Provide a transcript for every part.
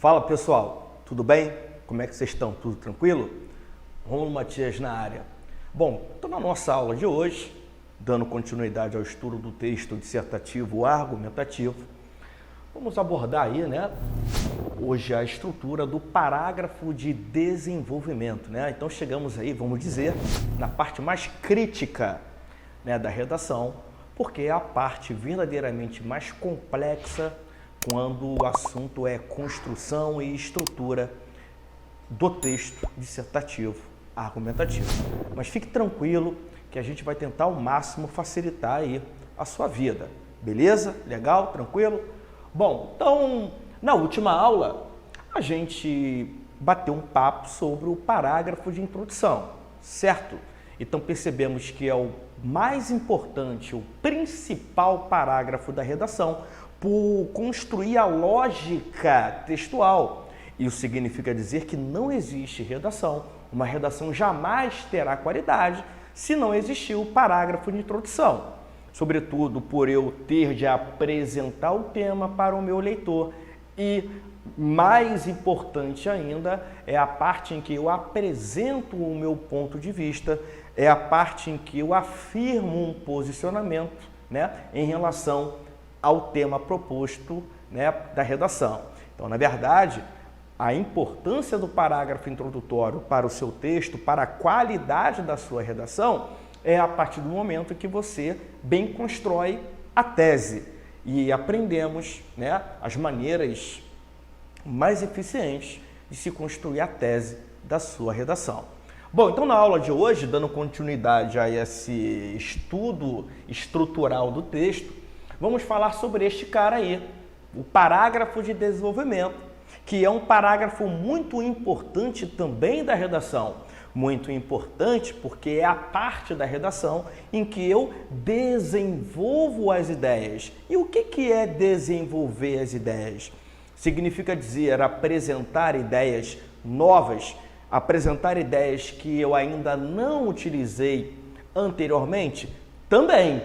Fala pessoal, tudo bem? Como é que vocês estão? Tudo tranquilo? Rômulo Matias na área. Bom, estou na nossa aula de hoje, dando continuidade ao estudo do texto dissertativo argumentativo. Vamos abordar aí, hoje a estrutura do parágrafo de desenvolvimento, Então chegamos aí, vamos dizer, na parte mais crítica, da redação, porque é a parte verdadeiramente mais complexa quando o assunto é construção e estrutura do texto dissertativo argumentativo. Mas fique tranquilo que a gente vai tentar ao máximo facilitar aí a sua vida, beleza? Legal? Tranquilo? Bom, então, na última aula, a gente bateu um papo sobre o parágrafo de introdução, certo? Então, percebemos que é o mais importante, o principal parágrafo da redação, por construir a lógica textual. Isso significa dizer que não existe redação. Uma redação jamais terá qualidade se não existir o parágrafo de introdução. Sobretudo por eu ter de apresentar o tema para o meu leitor. E mais importante ainda é a parte em que eu apresento o meu ponto de vista, é a parte em que eu afirmo um posicionamento, em relação ao tema proposto, da redação. Então, na verdade, a importância do parágrafo introdutório para o seu texto, para a qualidade da sua redação, é a partir do momento que você bem constrói a tese. E aprendemos, as maneiras mais eficientes de se construir a tese da sua redação. Bom, então na aula de hoje, dando continuidade a esse estudo estrutural do texto, vamos falar sobre este cara aí, o parágrafo de desenvolvimento, que é um parágrafo muito importante também da redação. Muito importante porque é a parte da redação em que eu desenvolvo as ideias. E o que é desenvolver as ideias? Significa dizer apresentar ideias novas, apresentar ideias que eu ainda não utilizei anteriormente? Também.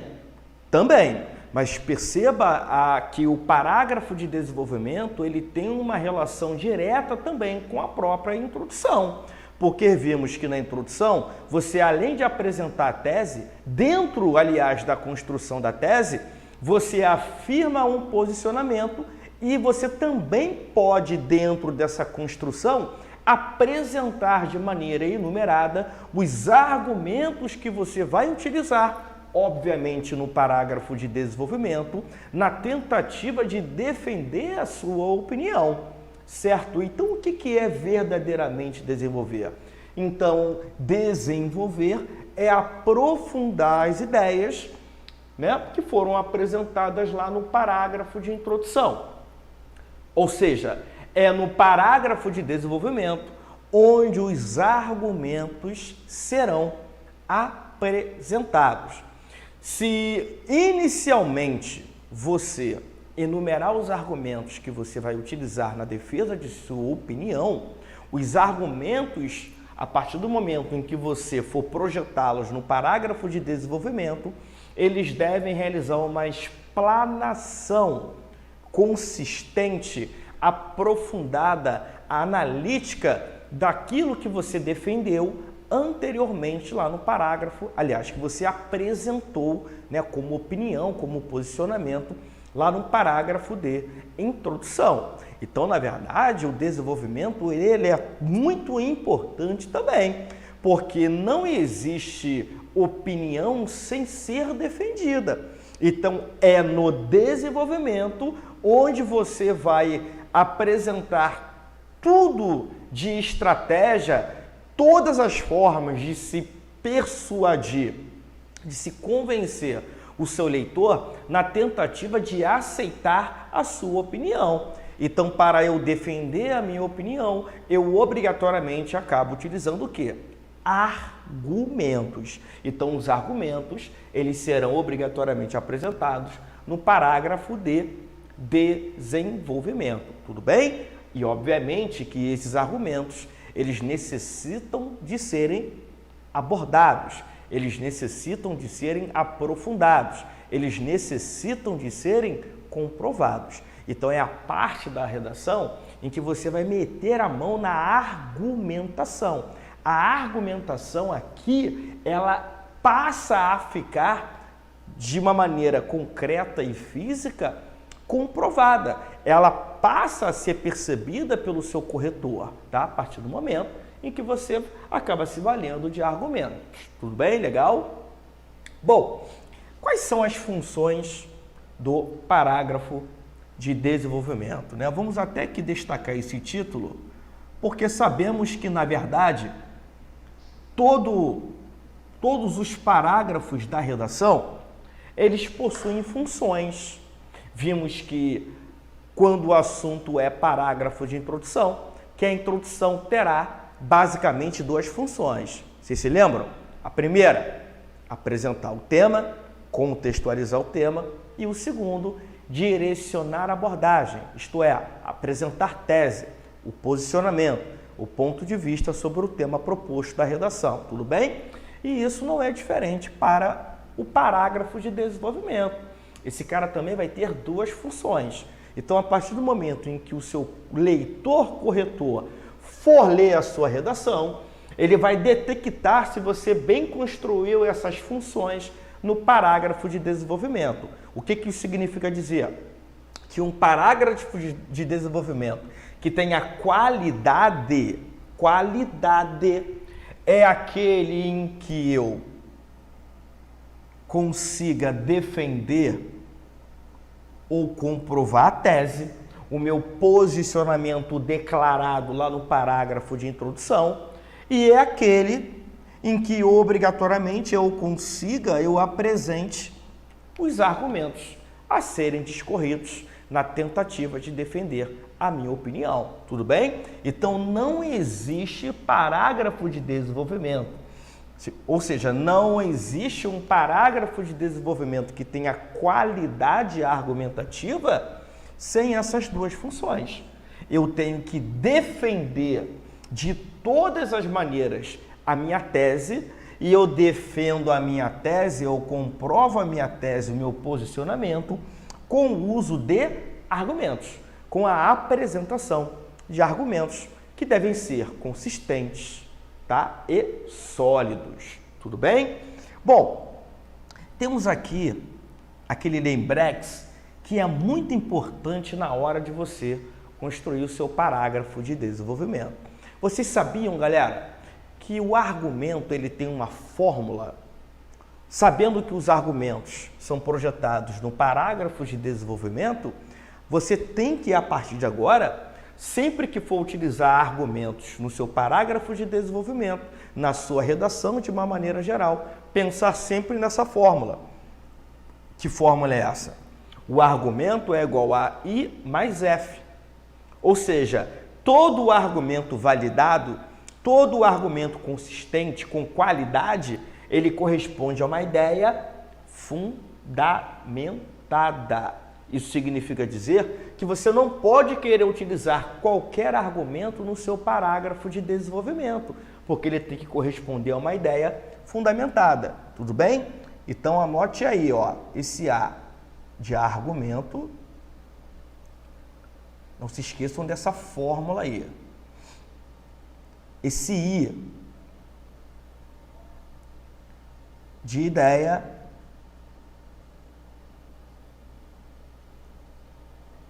Mas perceba que o parágrafo de desenvolvimento ele tem uma relação direta também com a própria introdução. Porque vimos que na introdução, você além de apresentar a tese, dentro, aliás, da construção da tese, você afirma um posicionamento e você também pode, dentro dessa construção, apresentar de maneira enumerada os argumentos que você vai utilizar, obviamente no parágrafo de desenvolvimento, na tentativa de defender a sua opinião, certo? Então, o que é verdadeiramente desenvolver? Então, desenvolver é aprofundar as ideias, que foram apresentadas lá no parágrafo de introdução. Ou seja, é no parágrafo de desenvolvimento onde os argumentos serão apresentados. Se inicialmente você enumerar os argumentos que você vai utilizar na defesa de sua opinião, os argumentos, a partir do momento em que você for projetá-los no parágrafo de desenvolvimento, eles devem realizar uma explanação consistente, aprofundada, analítica daquilo que você defendeu anteriormente lá no parágrafo, aliás, que você apresentou como opinião, como posicionamento lá no parágrafo de introdução. Então, na verdade, o desenvolvimento ele é muito importante também, porque não existe opinião sem ser defendida. Então, é no desenvolvimento onde você vai apresentar tudo de estratégia, todas as formas de se persuadir, de se convencer o seu leitor na tentativa de aceitar a sua opinião. Então, para eu defender a minha opinião, eu obrigatoriamente acabo utilizando o quê? Argumentos. Então, os argumentos, eles serão obrigatoriamente apresentados no parágrafo de desenvolvimento. Tudo bem? E, obviamente, que esses argumentos, eles necessitam de serem abordados, eles necessitam de serem aprofundados, eles necessitam de serem comprovados. Então, é a parte da redação em que você vai meter a mão na argumentação. A argumentação aqui, ela passa a ficar de uma maneira concreta e física comprovada. Ela passa a ser percebida pelo seu corretor, tá? A partir do momento em que você acaba se valendo de argumentos. Tudo bem? Legal? Bom, quais são as funções do parágrafo de desenvolvimento, né? Vamos até que destacar esse título, porque sabemos que, na verdade, todos os parágrafos da redação, eles possuem funções. Vimos que quando o assunto é parágrafo de introdução, que a introdução terá basicamente duas funções. Vocês se lembram? A primeira, apresentar o tema, contextualizar o tema, e o segundo, direcionar a abordagem, isto é, apresentar tese, o posicionamento, o ponto de vista sobre o tema proposto da redação, tudo bem? E isso não é diferente para o parágrafo de desenvolvimento. Esse cara também vai ter duas funções. Então, a partir do momento em que o seu leitor corretor for ler a sua redação, ele vai detectar se você bem construiu essas funções no parágrafo de desenvolvimento. O que isso significa dizer? Que um parágrafo de desenvolvimento que tenha qualidade é aquele em que eu consiga defender ou comprovar a tese, o meu posicionamento declarado lá no parágrafo de introdução, e é aquele em que obrigatoriamente eu apresente os argumentos a serem discorridos na tentativa de defender a minha opinião, tudo bem? Então não existe parágrafo de desenvolvimento, ou seja, não existe um parágrafo de desenvolvimento que tenha qualidade argumentativa sem essas duas funções. Eu tenho que defender de todas as maneiras a minha tese, e eu defendo a minha tese, eu comprovo a minha tese, o meu posicionamento, com o uso de argumentos, com a apresentação de argumentos que devem ser consistentes, tá? E sólidos. Tudo bem? Bom, temos aqui aquele lembrex que é muito importante na hora de você construir o seu parágrafo de desenvolvimento. Vocês sabiam, galera, que o argumento ele tem uma fórmula? Sabendo que os argumentos são projetados no parágrafo de desenvolvimento, você tem que, a partir de agora, sempre que for utilizar argumentos no seu parágrafo de desenvolvimento, na sua redação de uma maneira geral, pensar sempre nessa fórmula. Que fórmula é essa? O argumento é igual a I mais F. Ou seja, todo argumento validado, todo argumento consistente, com qualidade, ele corresponde a uma ideia fundamentada. Isso significa dizer que você não pode querer utilizar qualquer argumento no seu parágrafo de desenvolvimento, porque ele tem que corresponder a uma ideia fundamentada. Tudo bem? Então anote aí, ó, esse A de argumento. Não se esqueçam dessa fórmula aí. Esse I de ideia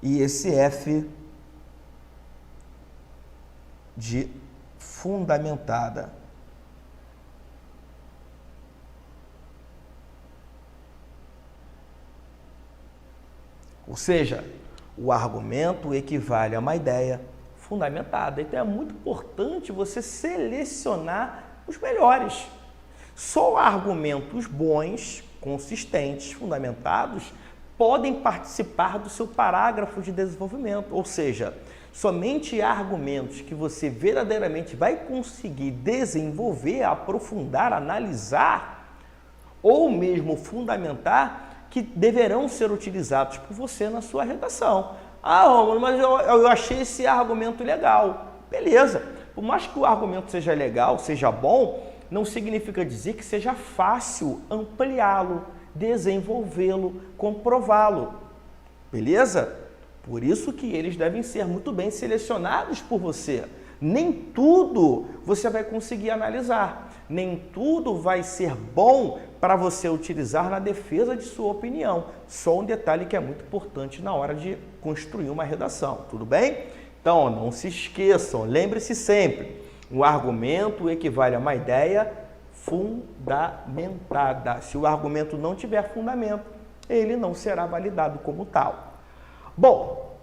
e esse F de fundamentada. Ou seja, o argumento equivale a uma ideia fundamentada. Então é muito importante você selecionar os melhores. Só argumentos bons, consistentes, fundamentados, podem participar do seu parágrafo de desenvolvimento. Ou seja, somente argumentos que você verdadeiramente vai conseguir desenvolver, aprofundar, analisar ou mesmo fundamentar, que deverão ser utilizados por você na sua redação. Ah, Rômulo, mas eu achei esse argumento legal. Beleza. Por mais que o argumento seja legal, seja bom, não significa dizer que seja fácil ampliá-lo, desenvolvê-lo, comprová-lo. Beleza? Por isso que eles devem ser muito bem selecionados por você. Nem tudo você vai conseguir analisar, nem tudo vai ser bom para você utilizar na defesa de sua opinião. Só um detalhe que é muito importante na hora de construir uma redação, tudo bem? Então, não se esqueçam, lembre-se sempre, o argumento equivale a uma ideia fundamentada. Se o argumento não tiver fundamento, ele não será validado como tal. Bom,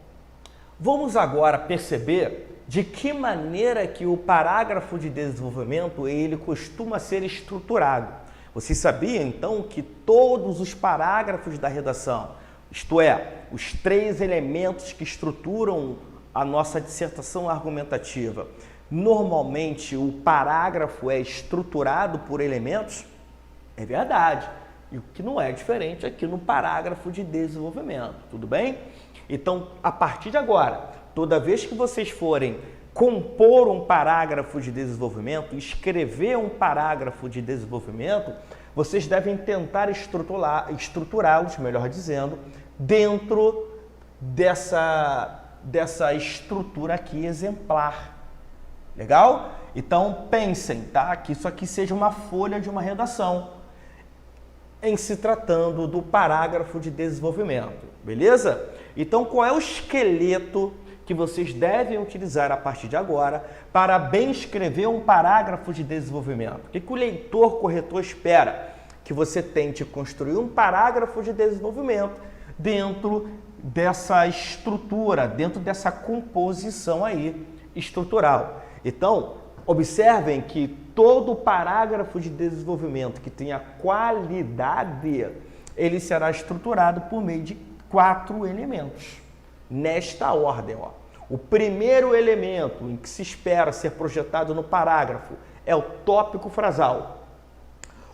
vamos agora perceber de que maneira que o parágrafo de desenvolvimento ele costuma ser estruturado. Vocês sabiam, então, que todos os parágrafos da redação, isto é, os 3 elementos que estruturam a nossa dissertação argumentativa, normalmente o parágrafo é estruturado por elementos? É verdade. E o que não é diferente aqui no parágrafo de desenvolvimento, tudo bem? Então, a partir de agora, toda vez que vocês forem compor um parágrafo de desenvolvimento, escrever um parágrafo de desenvolvimento, vocês devem tentar estruturá-los, melhor dizendo, dentro dessa estrutura aqui exemplar. Legal? Então, pensem, tá? Que isso aqui seja uma folha de uma redação em se tratando do parágrafo de desenvolvimento, beleza? Então, qual é o esqueleto que vocês devem utilizar a partir de agora para bem escrever um parágrafo de desenvolvimento? O que o leitor corretor espera? Que você tente construir um parágrafo de desenvolvimento dentro dessa estrutura, dentro dessa composição aí estrutural. Então, observem que todo parágrafo de desenvolvimento que tenha qualidade, ele será estruturado por meio de 4 elementos. Nesta ordem, ó. O primeiro elemento em que se espera ser projetado no parágrafo é o tópico frasal.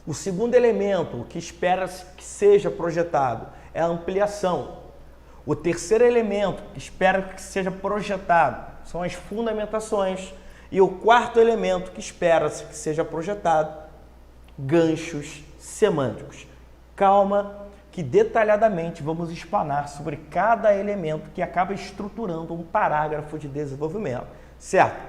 O segundo elemento que espera que seja projetado é a ampliação. O terceiro elemento que espera que seja projetado são as fundamentações. E o quarto elemento que espera-se que seja projetado, ganchos semânticos. Calma, que detalhadamente vamos explanar sobre cada elemento que acaba estruturando um parágrafo de desenvolvimento, certo?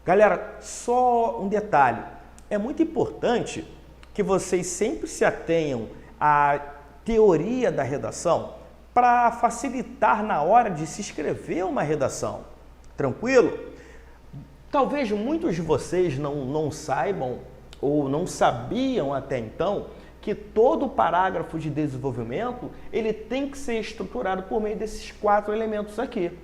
Galera, só um detalhe. É muito importante que vocês sempre se atenham à teoria da redação para facilitar na hora de se escrever uma redação. Tranquilo? Talvez muitos de vocês não saibam ou não sabiam até então que todo parágrafo de desenvolvimento ele tem que ser estruturado por meio desses 4 elementos aqui.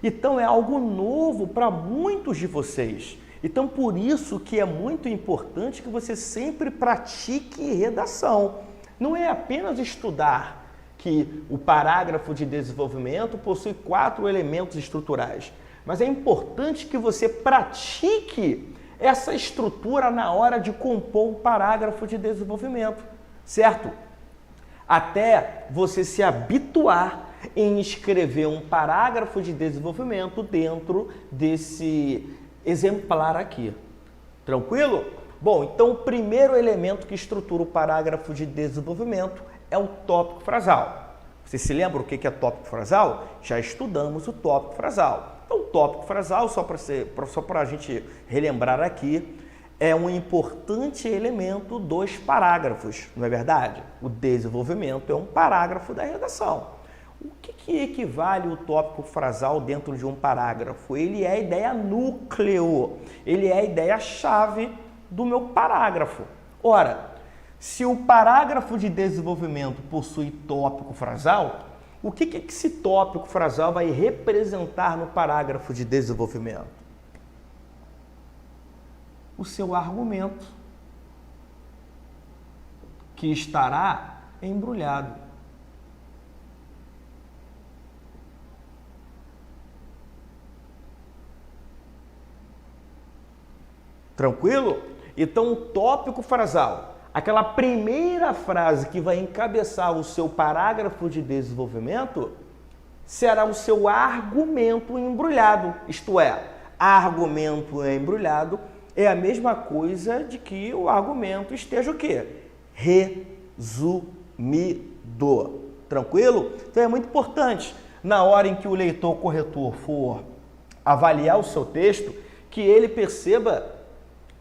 Então é algo novo para muitos de vocês. Então por isso que é muito importante que você sempre pratique redação. Não é apenas estudar que o parágrafo de desenvolvimento possui 4 elementos estruturais. Mas é importante que você pratique essa estrutura na hora de compor um parágrafo de desenvolvimento, certo? Até você se habituar em escrever um parágrafo de desenvolvimento dentro desse exemplar aqui. Tranquilo? Bom, então o primeiro elemento que estrutura o parágrafo de desenvolvimento é o tópico frasal. Você se lembra o que é tópico frasal? Já estudamos o tópico frasal. Então, o tópico frasal, só para a gente relembrar aqui, é um importante elemento dos parágrafos, não é verdade? O desenvolvimento é um parágrafo da redação. O que equivale o tópico frasal dentro de um parágrafo? Ele é a ideia núcleo, ele é a ideia-chave do meu parágrafo. Ora, se o parágrafo de desenvolvimento possui tópico frasal, o que esse tópico frasal vai representar no parágrafo de desenvolvimento? O seu argumento, que estará embrulhado. Tranquilo? Então, o tópico frasal, aquela primeira frase que vai encabeçar o seu parágrafo de desenvolvimento, será o seu argumento embrulhado. Isto é, argumento embrulhado é a mesma coisa de que o argumento esteja o quê? Resumido. Tranquilo? Então é muito importante. na hora em que o leitor corretor for avaliar o seu texto, que ele perceba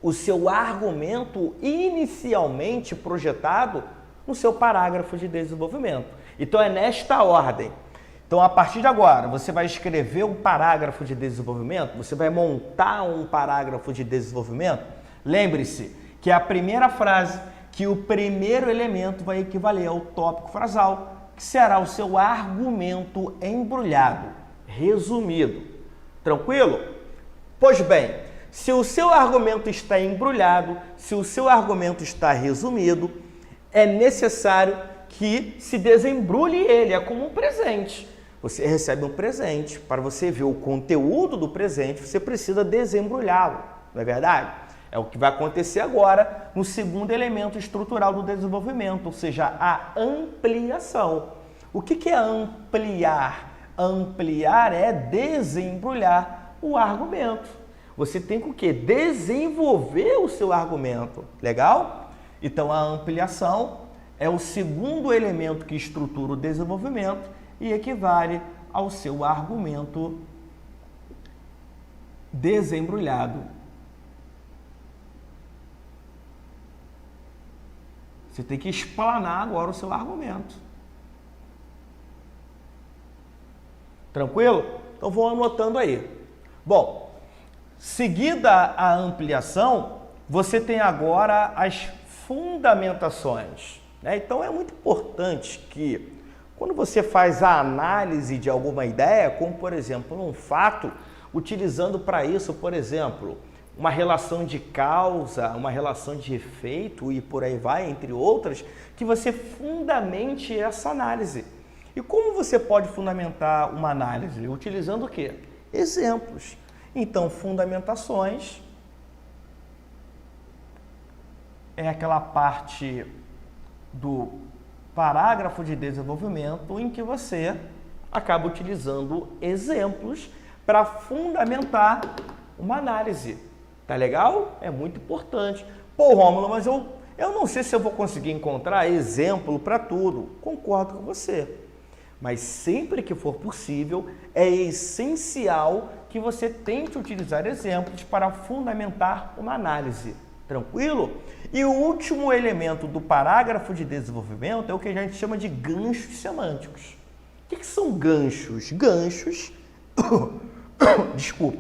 o seu argumento inicialmente projetado no seu parágrafo de desenvolvimento. Então é nesta ordem. Então, a partir de agora, você vai escrever um parágrafo de desenvolvimento, você vai montar um parágrafo de desenvolvimento. Lembre-se que a primeira frase, que o primeiro elemento vai equivaler ao tópico frasal, que será o seu argumento embrulhado, resumido. Tranquilo? Pois bem, se o seu argumento está embrulhado, se o seu argumento está resumido, é necessário que se desembrulhe ele, é como um presente. Você recebe um presente, para você ver o conteúdo do presente, você precisa desembrulhá-lo, não é verdade? É o que vai acontecer agora no segundo elemento estrutural do desenvolvimento, ou seja, a ampliação. O que é ampliar? Ampliar é desembrulhar o argumento. Você tem que o quê? Desenvolver o seu argumento. Legal? Então, a ampliação é o segundo elemento que estrutura o desenvolvimento e equivale ao seu argumento desembrulhado. Você tem que explanar agora o seu argumento. Tranquilo? Então vou anotando aí. Bom, seguida a ampliação, você tem agora as fundamentações, né? Então é muito importante que quando você faz a análise de alguma ideia, como por exemplo um fato, utilizando para isso, por exemplo, uma relação de causa, uma relação de efeito e por aí vai, entre outras, que você fundamente essa análise. E como você pode fundamentar uma análise? Utilizando o quê? Exemplos. Então, fundamentações é aquela parte do parágrafo de desenvolvimento em que você acaba utilizando exemplos para fundamentar uma análise. Tá legal? É muito importante. Pô, Rômulo, mas eu não sei se eu vou conseguir encontrar exemplo para tudo. Concordo com você. Mas sempre que for possível, é essencial que você tente utilizar exemplos para fundamentar uma análise. Tranquilo? E o último elemento do parágrafo de desenvolvimento é o que a gente chama de ganchos semânticos. O que são ganchos? Ganchos, desculpa,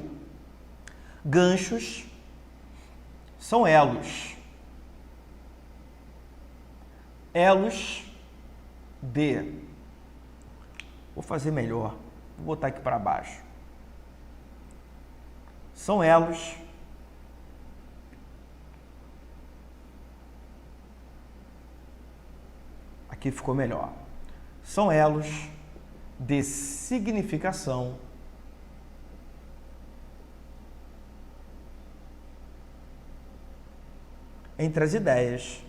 ganchos são elos. Elos de... Vou fazer melhor, vou botar aqui para baixo. São elos aqui ficou melhor. São elos de significação entre as ideias.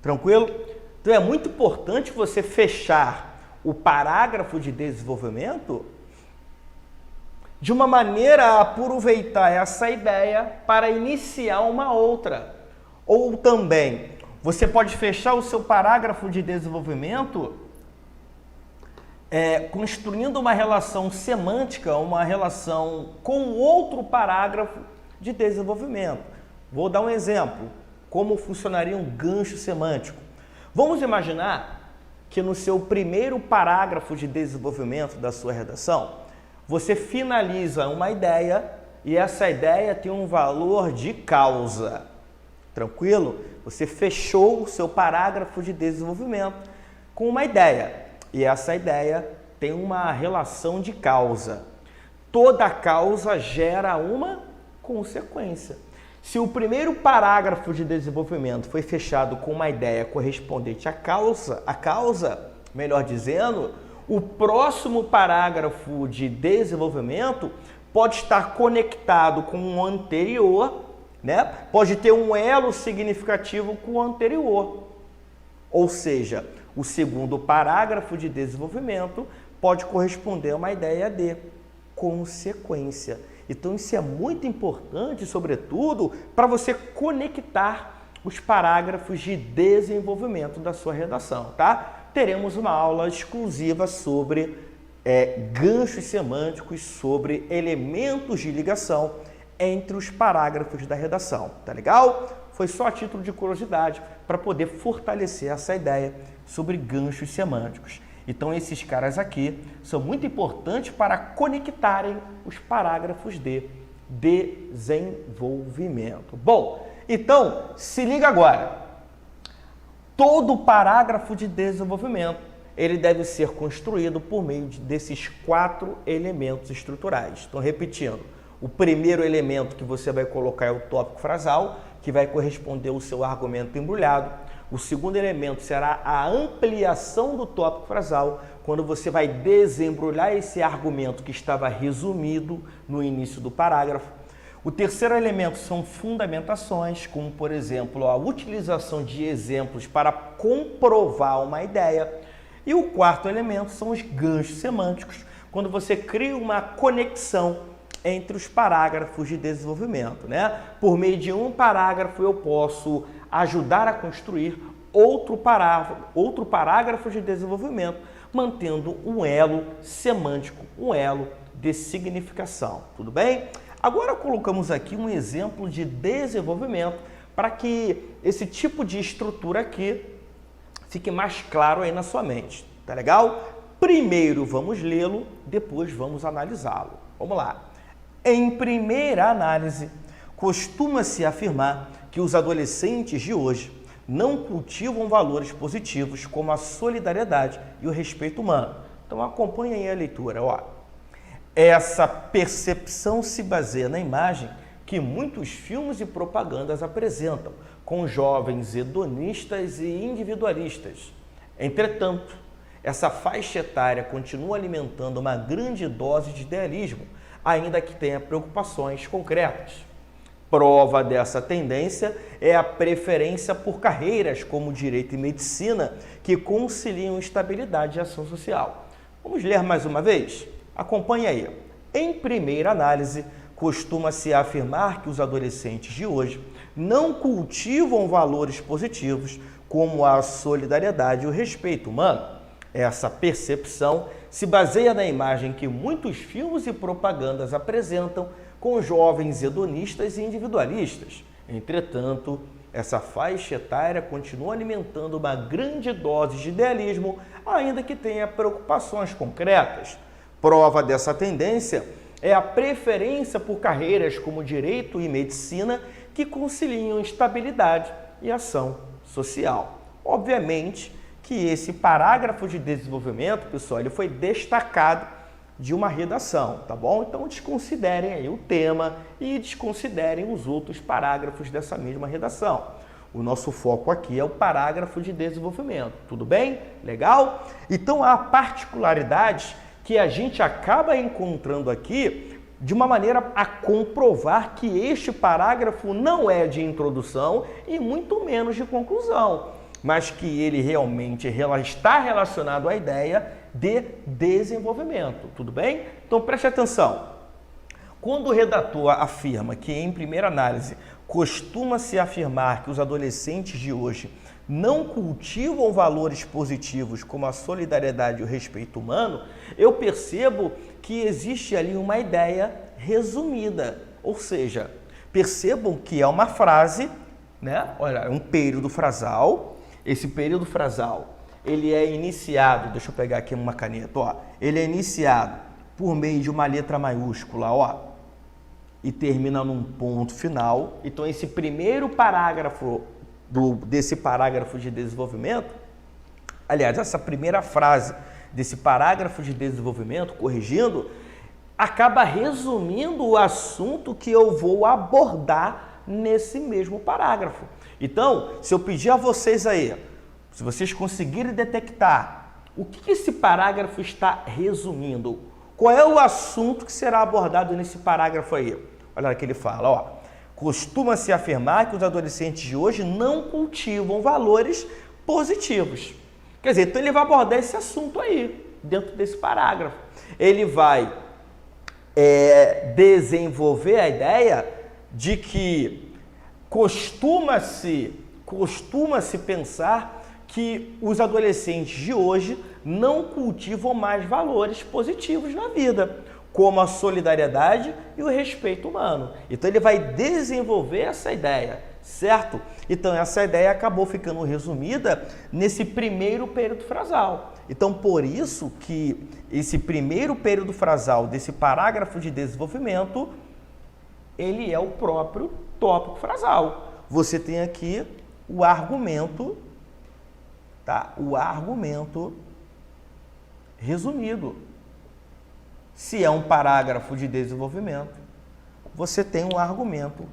Tranquilo? Então é muito importante você fechar o parágrafo de desenvolvimento de uma maneira a aproveitar essa ideia para iniciar uma outra. Ou também, você pode fechar o seu parágrafo de desenvolvimento construindo uma relação semântica, uma relação com outro parágrafo de desenvolvimento. Vou dar um exemplo, como funcionaria um gancho semântico. Vamos imaginar que no seu primeiro parágrafo de desenvolvimento da sua redação, você finaliza uma ideia e essa ideia tem um valor de causa. Tranquilo? Você fechou o seu parágrafo de desenvolvimento com uma ideia e essa ideia tem uma relação de causa. Toda causa gera uma consequência. Se o primeiro parágrafo de desenvolvimento foi fechado com uma ideia correspondente à causa, melhor dizendo, o próximo parágrafo de desenvolvimento pode estar conectado com o anterior, né? Pode ter um elo significativo com o anterior. Ou seja, o segundo parágrafo de desenvolvimento pode corresponder a uma ideia de consequência. Então isso é muito importante, sobretudo, para você conectar os parágrafos de desenvolvimento da sua redação, tá? teremos uma aula exclusiva sobre ganchos semânticos, sobre elementos de ligação entre os parágrafos da redação. Tá legal? Foi só a título de curiosidade para poder fortalecer essa ideia sobre ganchos semânticos. Então, esses caras aqui são muito importantes para conectarem os parágrafos de desenvolvimento. Bom, então, se liga agora. Todo parágrafo de desenvolvimento, ele deve ser construído por meio desses 4 elementos estruturais. Então, repetindo, o primeiro elemento que você vai colocar é o tópico frasal, que vai corresponder ao seu argumento embrulhado. O segundo elemento será a ampliação do tópico frasal, quando você vai desembrulhar esse argumento que estava resumido no início do parágrafo. O terceiro elemento são fundamentações, como, por exemplo, a utilização de exemplos para comprovar uma ideia. E o quarto elemento são os ganchos semânticos, quando você cria uma conexão entre os parágrafos de desenvolvimento, né? Por meio de um parágrafo eu posso ajudar a construir outro parágrafo de desenvolvimento, mantendo um elo semântico, um elo de significação, tudo bem? Agora colocamos aqui um exemplo de desenvolvimento para que esse tipo de estrutura aqui fique mais claro aí na sua mente, tá legal? Primeiro vamos lê-lo, depois vamos analisá-lo. Vamos lá. Em primeira análise, costuma-se afirmar que os adolescentes de hoje não cultivam valores positivos como a solidariedade e o respeito humano. Então acompanhe aí a leitura. Ó. Essa percepção se baseia na imagem que muitos filmes e propagandas apresentam, com jovens hedonistas e individualistas. Entretanto, essa faixa etária continua alimentando uma grande dose de idealismo, ainda que tenha preocupações concretas. Prova dessa tendência é a preferência por carreiras como direito e medicina, que conciliam estabilidade e ação social. Vamos ler mais uma vez? Acompanhe aí. Em primeira análise, costuma-se afirmar que os adolescentes de hoje não cultivam valores positivos como a solidariedade e o respeito humano. Essa percepção se baseia na imagem que muitos filmes e propagandas apresentam com jovens hedonistas e individualistas. Entretanto, essa faixa etária continua alimentando uma grande dose de idealismo, ainda que tenha preocupações concretas. Prova dessa tendência é a preferência por carreiras como direito e medicina, que conciliam estabilidade e ação social. Obviamente que esse parágrafo de desenvolvimento, pessoal, ele foi destacado de uma redação, tá bom? Então desconsiderem aí o tema e desconsiderem os outros parágrafos dessa mesma redação. O nosso foco aqui é o parágrafo de desenvolvimento, tudo bem? Legal? Então há particularidades que a gente acaba encontrando aqui de uma maneira a comprovar que este parágrafo não é de introdução e muito menos de conclusão, mas que ele realmente está relacionado à ideia de desenvolvimento, tudo bem? Então preste atenção. Quando o redator afirma que, em primeira análise, costuma-se afirmar que os adolescentes de hoje não cultivam valores positivos como a solidariedade e o respeito humano, eu percebo que existe ali uma ideia resumida, ou seja, percebam que é uma frase, né? Olha, é um período frasal. Esse período frasal, ele é iniciado, deixa eu pegar aqui uma caneta, ó, ele é iniciado por meio de uma letra maiúscula, ó, e termina num ponto final. Então esse primeiro parágrafo desse parágrafo de desenvolvimento, aliás, essa primeira frase desse parágrafo de desenvolvimento, corrigindo, acaba resumindo o assunto que eu vou abordar nesse mesmo parágrafo. Então, se eu pedir a vocês aí, se vocês conseguirem detectar o que esse parágrafo está resumindo, qual é o assunto que será abordado nesse parágrafo aí? Olha o que ele fala, ó. Costuma-se afirmar que os adolescentes de hoje não cultivam valores positivos. Quer dizer, então ele vai abordar esse assunto aí, dentro desse parágrafo. Ele vai desenvolver a ideia de que costuma-se pensar que os adolescentes de hoje não cultivam mais valores positivos na vida, como a solidariedade e o respeito humano. Então ele vai desenvolver essa ideia, certo? Então essa ideia acabou ficando resumida nesse primeiro período frasal. Então por isso que esse primeiro período frasal desse parágrafo de desenvolvimento, ele é o próprio tópico frasal. Você tem aqui o argumento, tá? O argumento resumido. Se é um parágrafo de desenvolvimento, você tem um argumento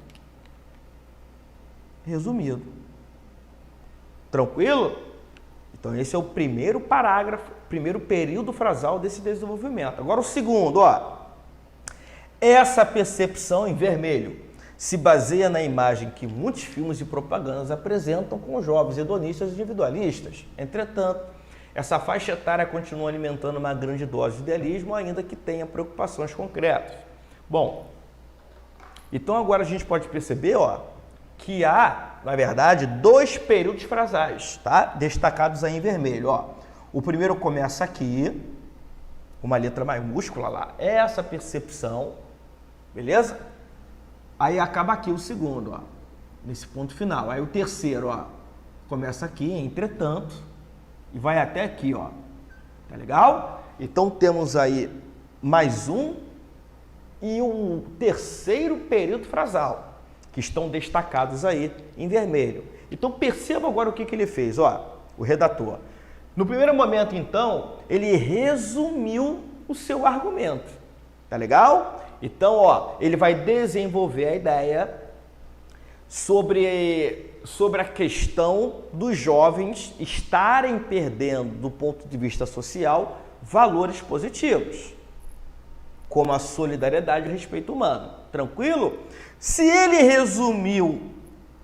resumido. Tranquilo? Então esse é o primeiro parágrafo, primeiro período frasal desse desenvolvimento. Agora o segundo, ó. Essa percepção em vermelho se baseia na imagem que muitos filmes e propagandas apresentam com jovens hedonistas e individualistas. Entretanto, essa faixa etária continua alimentando uma grande dose de idealismo, ainda que tenha preocupações concretas. Bom, então agora a gente pode perceber, ó, que há, na verdade, dois períodos frasais, tá? Destacados aí em vermelho, ó. O primeiro começa aqui, uma letra maiúscula lá, essa percepção, beleza? Aí acaba aqui o segundo, ó, nesse ponto final. Aí o terceiro, ó, começa aqui, entretanto, e vai até aqui, ó. Tá legal? Então temos aí mais um e um terceiro período frasal, que estão destacados aí em vermelho. Então perceba agora o que ele fez, ó, o redator. No primeiro momento, então, ele resumiu o seu argumento. Tá legal? Então, ó, ele vai desenvolver a ideia sobre a questão dos jovens estarem perdendo, do ponto de vista social, valores positivos, como a solidariedade e o respeito humano. Tranquilo? Se ele resumiu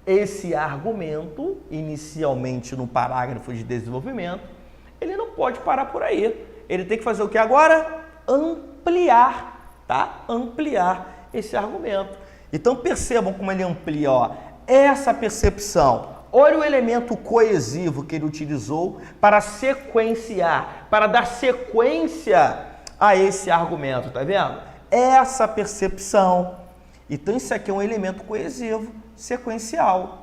esse argumento, inicialmente no parágrafo de desenvolvimento, ele não pode parar por aí. Ele tem que fazer o que agora? Ampliar, tá? Ampliar esse argumento. Então percebam como ele amplia, ó, essa percepção. Olha o elemento coesivo que ele utilizou para sequenciar, para dar sequência a esse argumento, tá vendo? Essa percepção. Então isso aqui é um elemento coesivo, sequencial.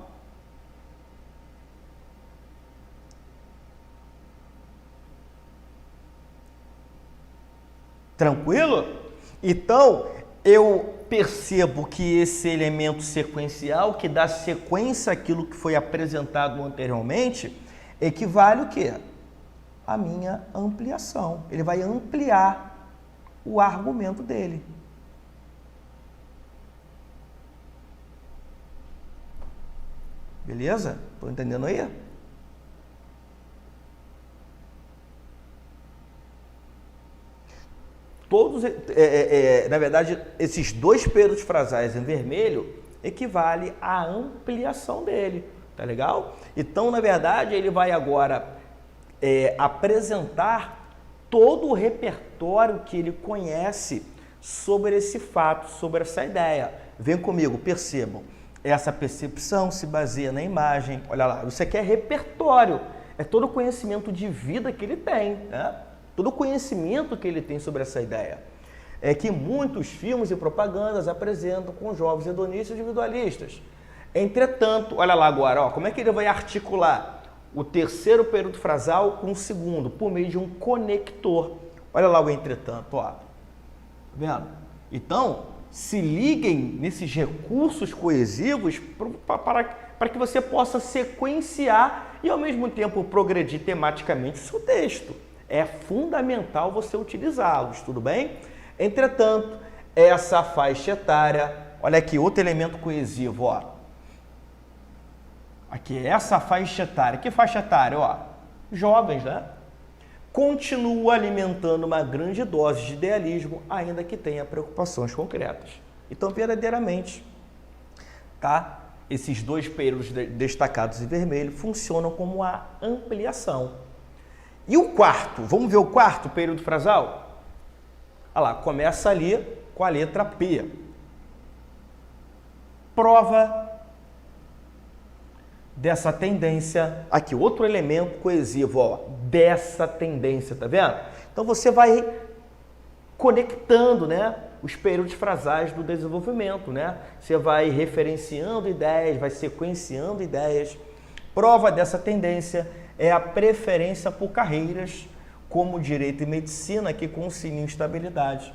Tranquilo? Então, eu percebo que esse elemento sequencial, que dá sequência àquilo que foi apresentado anteriormente, equivale o quê? A minha ampliação. Ele vai ampliar o argumento dele. Beleza? Estou entendendo aí? Todos, na verdade, esses dois períodos frasais em vermelho equivale à ampliação dele, tá legal? Então, na verdade, ele vai agora apresentar todo o repertório que ele conhece sobre esse fato, sobre essa ideia. Vem comigo, percebam. Essa percepção se baseia na imagem. Olha lá, isso aqui é repertório, é todo o conhecimento de vida que ele tem, né? Todo o conhecimento que ele tem sobre essa ideia. É que muitos filmes e propagandas apresentam com jovens hedonistas e individualistas. Entretanto, olha lá agora, ó, como é que ele vai articular o terceiro período frasal com o segundo? Por meio de um conector. Olha lá o entretanto, ó. Tá vendo? Então, se liguem nesses recursos coesivos para que você possa sequenciar e, ao mesmo tempo, progredir tematicamente o seu texto. É fundamental você utilizá-los, tudo bem? Entretanto, essa faixa etária, olha aqui, outro elemento coesivo, ó. Aqui, essa faixa etária. Que faixa etária? Ó, jovens, né? Continua alimentando uma grande dose de idealismo, ainda que tenha preocupações concretas. Então, verdadeiramente, tá? Esses dois períodos destacados em vermelho funcionam como a ampliação. E o quarto? Vamos ver o quarto período frasal? Olha lá, começa ali com a letra P. Prova dessa tendência, aqui outro elemento coesivo, ó, dessa tendência, tá vendo? Então você vai conectando, né, os períodos frasais do desenvolvimento, né? Você vai referenciando ideias, vai sequenciando ideias. Prova dessa tendência é a preferência por carreiras como direito e medicina, que conciliam estabilidade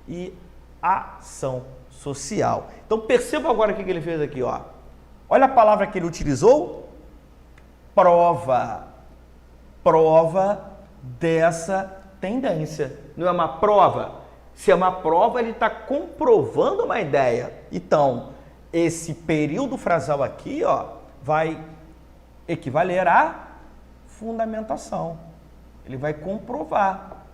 e ação social. Então perceba agora o que ele fez aqui, ó. Olha a palavra que ele utilizou, prova. Prova dessa tendência. Não é uma prova? Se é uma prova, ele está comprovando uma ideia. Então, esse período frasal aqui, ó, vai equivaler à fundamentação. Ele vai comprovar.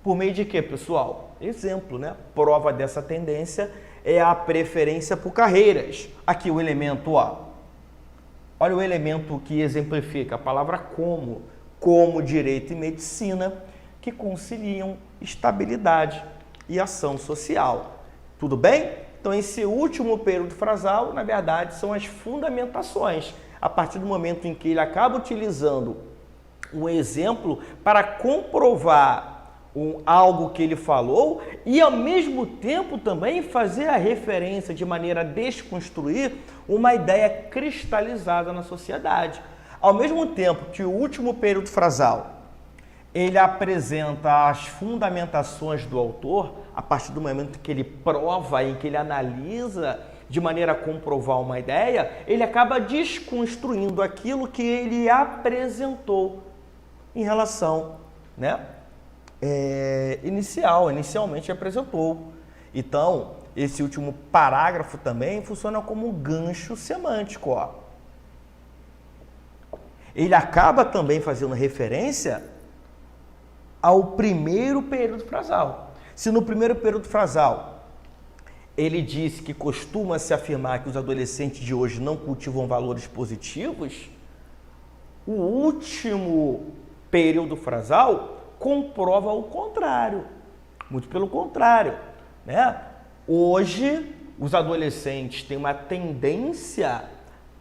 Por meio de quê, pessoal? Exemplo, né? Prova dessa tendência é a preferência por carreiras. Aqui o elemento, ó. Olha o elemento que exemplifica a palavra como direito e medicina, que conciliam estabilidade e ação social. Tudo bem? Então, esse último período frasal, na verdade, são as fundamentações. A partir do momento em que ele acaba utilizando um exemplo para comprovar algo que ele falou e, ao mesmo tempo, também fazer a referência de maneira a desconstruir uma ideia cristalizada na sociedade. Ao mesmo tempo que o último período frasal ele apresenta as fundamentações do autor, a partir do momento que ele prova, em que ele analisa de maneira a comprovar uma ideia, ele acaba desconstruindo aquilo que ele apresentou em relação, né, inicialmente apresentou. Então, esse último parágrafo também funciona como um gancho semântico, ó. Ele acaba também fazendo referência ao primeiro período frasal. Se no primeiro período frasal ele disse que costuma-se afirmar que os adolescentes de hoje não cultivam valores positivos, o último período frasal comprova o contrário. Muito pelo contrário, né? Hoje, os adolescentes têm uma tendência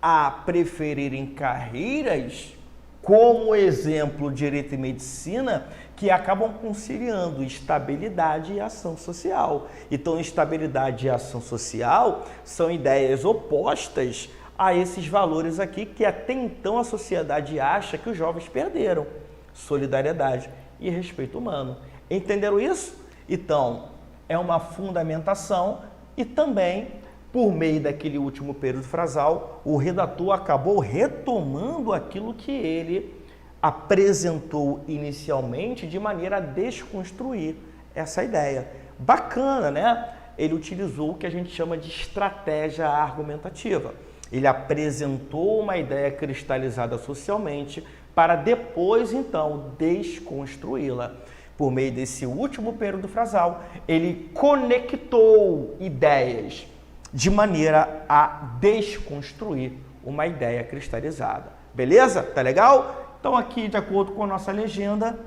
a preferirem carreiras, como exemplo, direito e medicina, que acabam conciliando estabilidade e ação social. Então, estabilidade e ação social são ideias opostas a esses valores aqui que até então a sociedade acha que os jovens perderam: solidariedade e respeito humano. Entenderam isso? Então, é uma fundamentação e também, por meio daquele último período frasal, o redator acabou retomando aquilo que ele apresentou inicialmente de maneira a desconstruir essa ideia. Bacana, né? Ele utilizou o que a gente chama de estratégia argumentativa. Ele apresentou uma ideia cristalizada socialmente para depois, então, desconstruí-la. Por meio desse último período frasal, ele conectou ideias de maneira a desconstruir uma ideia cristalizada. Beleza? Tá legal? Então aqui, de acordo com a nossa legenda,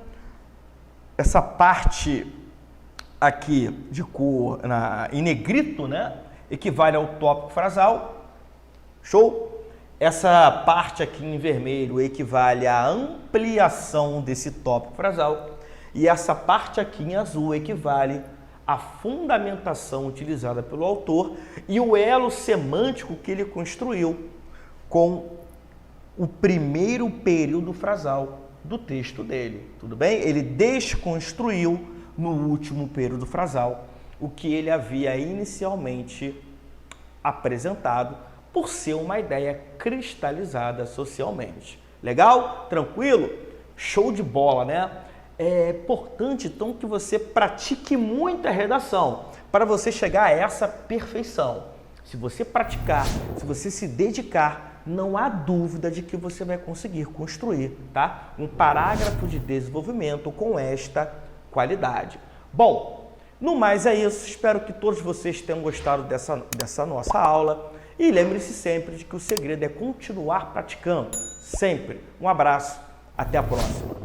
essa parte aqui de cor em negrito, né, equivale ao tópico frasal. Show? Essa parte aqui em vermelho equivale à ampliação desse tópico frasal. E essa parte aqui em azul equivale à fundamentação utilizada pelo autor e o elo semântico que ele construiu com o primeiro período frasal do texto dele. Tudo bem? Ele desconstruiu no último período frasal o que ele havia inicialmente apresentado por ser uma ideia cristalizada socialmente. Legal? Tranquilo? Show de bola, né? É importante, então, que você pratique muita redação para você chegar a essa perfeição. Se você praticar, se você se dedicar, não há dúvida de que você vai conseguir construir, tá, um parágrafo de desenvolvimento com esta qualidade. Bom, no mais é isso. Espero que todos vocês tenham gostado dessa nossa aula. E lembre-se sempre de que o segredo é continuar praticando. Sempre. Um abraço. Até a próxima.